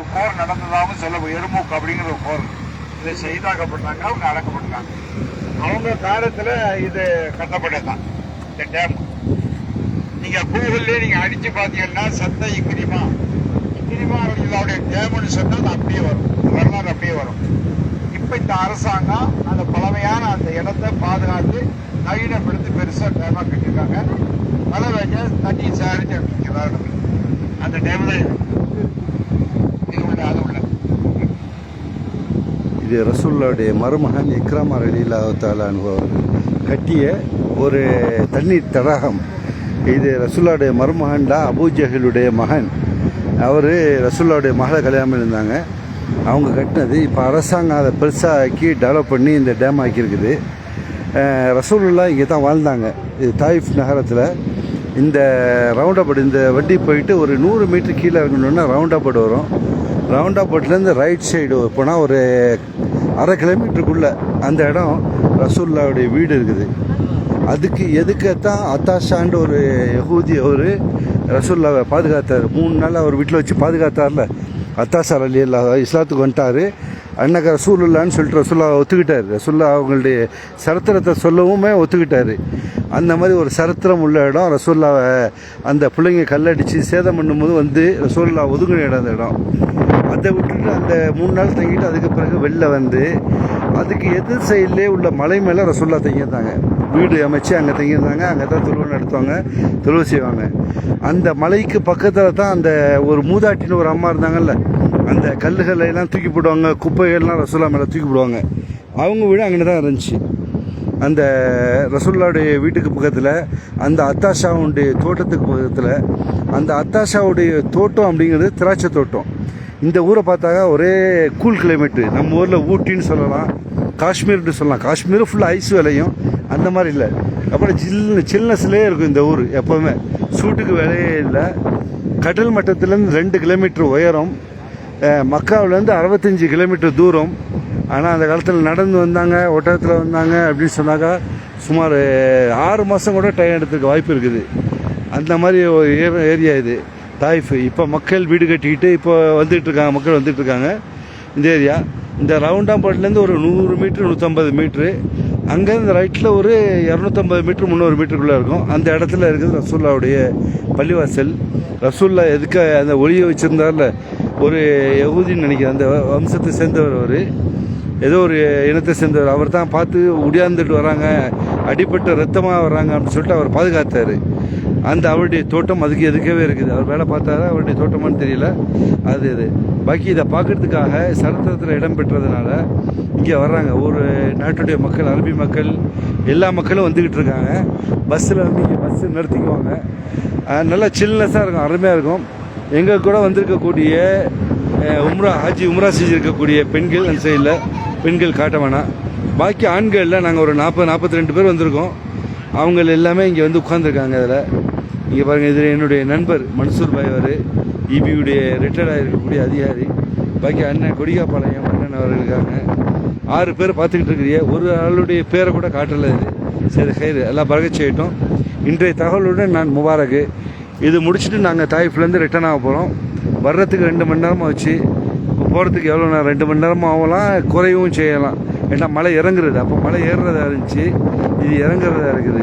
ஒரு போர் நடந்ததாகவும் சொல்ல எருமூக்கு அப்படிங்கிற ஒரு போர் இதை செய்தாக்கப்பட்டாங்க. அவங்க அடக்கப்பட்டாங்க. அவங்க காலத்துல இது கட்டப்பட்டதுதான் இந்த டேம். நீங்க கூகுள்லயே நீங்க அடிச்சு பாத்தீங்கன்னா சத்த இக்கிரிமா அவருடைய டேம்னு சொன்னா அது அப்படியே வரும், வரலாறு அப்படியே வரும். இப்ப இந்த அரசாங்கம் அந்த பழமையான அந்த இடத்தை பாதுகாத்து நவீனப்படுத்தி பெருசா டேமா கட்டிருக்காங்க. மழை பெஞ்ச தண்ணி சாரிச்சு அந்த டேம் தான் இது உள்ள அது உள்ள. இது ரசூலுல்லாஹ்வுடைய மருமகன் இக்ராம் ரலியல்லாஹு தஆலா அன்ஹு கட்டிய ஒரு தண்ணீர் தடாகம். இது ரசூலுல்லாஹ்வுடைய மருமகன் தான் அபூஜஹலுடைய மகன். அவர் ரசூலுல்லாஹ்வுடைய மகளை கல்யாணம் பண்ணியிருந்தாங்க. அவங்க கட்டினது. இப்போ அரசாங்கம் அதை பெருசாக ஆக்கி டெவலப் பண்ணி இந்த டேம் ஆக்கியிருக்குது. ரசூலுல்லாஹ் இங்கே தான் வாழ்ந்தாங்க. இது தாயிஃப் நகரத்தில். இந்த ரவுண்டாபாட் இந்த வண்டி போயிட்டு ஒரு 100 மீட்டர் கீழே இருக்கணுன்னா ரவுண்டாபாட் வரும். ரவுண்டாபாட்லேருந்து ரைட் சைடு போனால் ஒரு 1/2 கிலோமீட்டருக்குள்ளே அந்த இடம் ரசூலுல்லாஹ்வுடைய வீடு இருக்குது. அதுக்கு எதுக்கத்தான் அத்தாஷான்ற ஒரு யஹூதி அவர் ரசூலுல்லாஹ்வை பாதுகாத்தார். 3 நாள் அவர் வீட்டில் வச்சு பாதுகாத்தார்ல. அத்தாஷா ரலியல்லாஹு இஸ்லாத்துக்கு வந்துட்டார். அன்னைக்கு ரசூலுல்லான்னு சொல்லிட்டு ரசூலுல்லாஹ் ஒத்துக்கிட்டார். ரசூலுல்லாஹ் அவங்களுடைய சரித்திரத்தை சொல்லவுமே ஒத்துக்கிட்டார். அந்த மாதிரி ஒரு சரித்திரம் உள்ள இடம். ரசூலுல்லாஹ் அந்த பிள்ளைங்க கல்லடித்து சேதம் பண்ணும்போது வந்து ரசூலுல்லாஹ் ஒதுங்கின இடம் அந்த இடம். அதை விட்டுட்டு அந்த 3 நாள் தங்கிட்டு அதுக்கு பிறகு வெளில வந்து அதுக்கு எதிர் சைட்லேயே உள்ள மலை மேலே ரசூலுல்லாஹ் தங்கியிருந்தாங்க. வீடு அமைச்சு அங்கே தங்கியிருந்தாங்க. அங்கே தான் தொழுவு நடத்துவாங்க, தொழுவு செய்வாங்க. அந்த மலைக்கு பக்கத்தில் தான் அந்த ஒரு மூதாட்டின்னு ஒரு அம்மா இருந்தாங்கல்ல, அந்த கல்லுகளை எல்லாம் தூக்கி போடுவாங்க, குப்பைகள்லாம் ரசூலுல்லாஹ் மேலே தூக்கி போடுவாங்க. அவங்க வீடு அங்கே தான் இருந்துச்சு. அந்த ரசூலுல்லாஹ்வுடைய வீட்டுக்கு பக்கத்தில் அந்த அத்தாஷாவுடைய தோட்டத்துக்கு பக்கத்தில் அந்த அத்தாஷாவுடைய தோட்டம் அப்படிங்கிறது திராட்சை தோட்டம். இந்த ஊரை பார்த்தாக்கா ஒரே கூல் கிளைமேட்டு. நம்ம ஊரில் ஊட்டின்னு சொல்லலாம், காஷ்மீர்னு சொல்லலாம். காஷ்மீர் ஃபுல்லாக ஐஸ் விளையும், அந்த மாதிரி இல்லை. அப்புறம் சில்னஸ்லேயே இருக்கும் இந்த ஊர் எப்போவுமே. சூட்டுக்கு வேலையே இல்லை. கடல் மட்டத்துலேருந்து 2 கிலோமீட்டர் உயரம். மக்காவிலேருந்து 65 கிலோமீட்டர் தூரம். ஆனால் அந்த காலத்தில் நடந்து வந்தாங்க, ஒட்டகத்தில் வந்தாங்க அப்படின்னு சொன்னாக்கா சுமார் 6 மாதம் கூட டைம் எடுத்துக்க வாய்ப்பு இருக்குது. அந்த மாதிரி ஒரு ஏரியா இது தாயிஃப். இப்போ மக்கள் வீடு கட்டிக்கிட்டு இப்போ வந்துட்டுருக்காங்க, மக்கள் வந்துட்டுருக்காங்க இந்த ஏரியா. இந்த ரவுண்டாபாட்லேருந்து ஒரு 100 மீட்ரு 150 மீட்ரு, அங்கேருந்து ரைட்டில் ஒரு 250 மீட்ரு 300 மீட்டருக்குள்ளே இருக்கும். அந்த இடத்துல இருக்குது ரசூலுல்லாஹ்வுடைய பள்ளிவாசல். ரசூலுல்லாஹ் எதுக்கு அந்த ஒளியை வச்சுருந்தார்ல, ஒரு யஹூதின்னு நினைக்கிறேன், அந்த வம்சத்தை சேர்ந்தவர். அவர் ஏதோ ஒரு இனத்தை சேர்ந்தவர். அவர் தான் பார்த்து உடையாந்துட்டு வராங்க, அடிப்பட்டு ரத்தமாக வராங்க அப்படின்னு சொல்லிட்டு அவர் பாதுகாத்தார். அந்த அவருடைய தோட்டம் அதுக்கு எதுக்கவே இருக்குது. அவர் வேலை பார்த்தாரு, அவருடைய தோட்டமானு தெரியல. அது இது பாக்கி இதை பார்க்குறதுக்காக சரித்திரத்தில் இடம் பெற்றதுனால இங்கே வர்றாங்க. ஒரு நாட்டுடைய மக்கள், அரபி மக்கள், எல்லா மக்களும் வந்துக்கிட்டு இருக்காங்க. பஸ்ஸில் வந்து இங்கே பஸ்ஸு நிறுத்திக்குவாங்க. நல்லா சில்னஸாக இருக்கும், அருமையாக இருக்கும். எங்கள் கூட வந்திருக்கக்கூடிய ஹாஜி உம்ரா செஞ்சுருக்கக்கூடிய பெண்கள் அந்த சைடில் பெண்கள் காட்ட வேணாம். பாக்கி ஆண்களில் நாங்கள் ஒரு 40-42 பேர் வந்திருக்கோம். அவங்க எல்லாமே இங்கே வந்து உட்காந்துருக்காங்க. அதில் இங்கே பாருங்கள், இதில் என்னுடைய நண்பர் மன்சூர் பாய், அவர் இபியுடைய ரிட்டையர்டாக இருக்கக்கூடிய அதிகாரி. பாக்கி அண்ணன் கொடிகாப்பாளையம் அண்ணன் அவர் இருக்காங்க. 6 பேர் பார்த்துக்கிட்டு இருக்கிறீங்க. ஒரு ஆளுடைய பேரை கூட காட்டலை. இது சரி ஹைர் எல்லாம் பரகச்சாயிட்டோம். இன்றைய தகவலுடன் நான் முபாரக்கு. இது முடிச்சுட்டு நாங்கள் தாயிஃப்லேருந்து ரிட்டர்ன் ஆக போகிறோம். வர்றதுக்கு 2 மணி நேரமாக வச்சு, இப்போ போகிறதுக்கு எவ்வளோ நேரம், 2 மணி நேரமாக ஆகலாம், குறையவும் செய்யலாம். ஏன்னா மலை இறங்குறது, அப்போ மலை ஏறுறதா இருந்துச்சு, இது இறங்குறதா இருக்குது.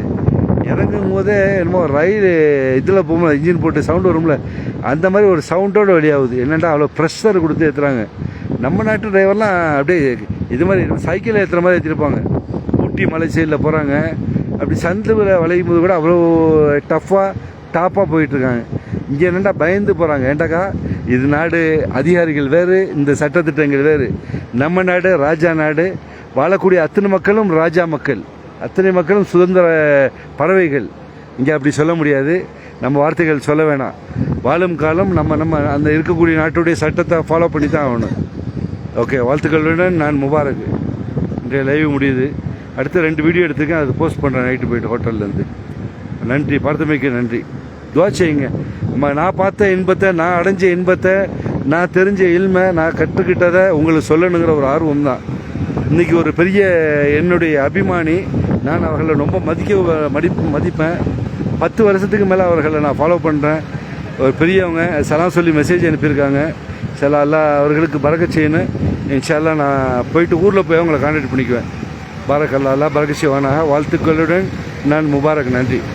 இறங்கும் போதே என்னமோ ரயில் இதில் போகும்போது இன்ஜின் போட்டு சவுண்டு வரும்ல, அந்த மாதிரி ஒரு சவுண்டோடு வெளியாகுது. என்னென்னா அவ்வளோ ப்ரெஷர் கொடுத்து ஏற்றுறாங்க. நம்ம நாட்டு டிரைவர்லாம் அப்படியே இது மாதிரி சைக்கிளில் ஏற்றுற மாதிரி ஏற்றிருப்பாங்க. ஊட்டி மலை சைடில் போகிறாங்க, அப்படி சந்தில் வளையும் போது கூட அவ்வளோ டாப்பாக போயிட்டுருக்காங்க. இங்கே என்னென்னா பயந்து போகிறாங்க. ஏண்டாக்கா இது நாடு, அதிகாரிகள் வேறு, இந்த சட்டத்திட்டங்கள் வேறு. நம்ம நாடு ராஜா நாடு. வாழக்கூடிய அத்தனை மக்களும் ராஜா மக்கள், அத்தனை மக்களும் சுதந்திர பறவைகள். இங்கே அப்படி சொல்ல முடியாது, நம்ம வார்த்தைகள் சொல்ல வேணாம். வாழும் காலம் நம்ம அந்த இருக்கக்கூடிய நாட்டுடைய சட்டத்தை ஃபாலோ பண்ணி தான் ஆகணும். ஓகே, வாழ்த்துக்களுடன் நான் முபாரக். இன்றைய லைவ் முடியுது. அடுத்து 2 வீடியோ எடுத்துக்கேன், அது போஸ்ட் பண்ணுறேன் நைட்டு போயிட்டு ஹோட்டல்லேருந்து. நன்றி, பார்த்தமைக்கு நன்றி. துவா செய்யுங்க. நான் பார்த்த இன்பத்தை, நான் அடைஞ்ச இன்பத்தை, நான் தெரிஞ்ச இல்மை, நான் கற்றுக்கிட்டதை உங்களுக்கு சொல்லணுங்கிற ஒரு ஆர்வம் தான். இன்றைக்கி ஒரு பெரிய என்னுடைய அபிமானி. நான் அவர்களை ரொம்ப மதிப்பேன். 10 வருஷத்துக்கு மேலே அவர்களை நான் ஃபாலோ பண்ணுறேன். ஒரு பெரியவங்க சலாம் சொல்லி மெசேஜ் அனுப்பியிருக்காங்க. சில அல்லா அவர்களுக்கு பறக்கச் செய்யணும். இன்ஷா அல்லாஹ் நான் போயிட்டு ஊரில் போய் அவங்களை கான்டாக்ட் பண்ணிக்குவேன். பாரக் அல்லா, அல்லா பறக்கச் செய்வானாக. வாழ்த்துக்களுடன் நான் முபாரக். நன்றி.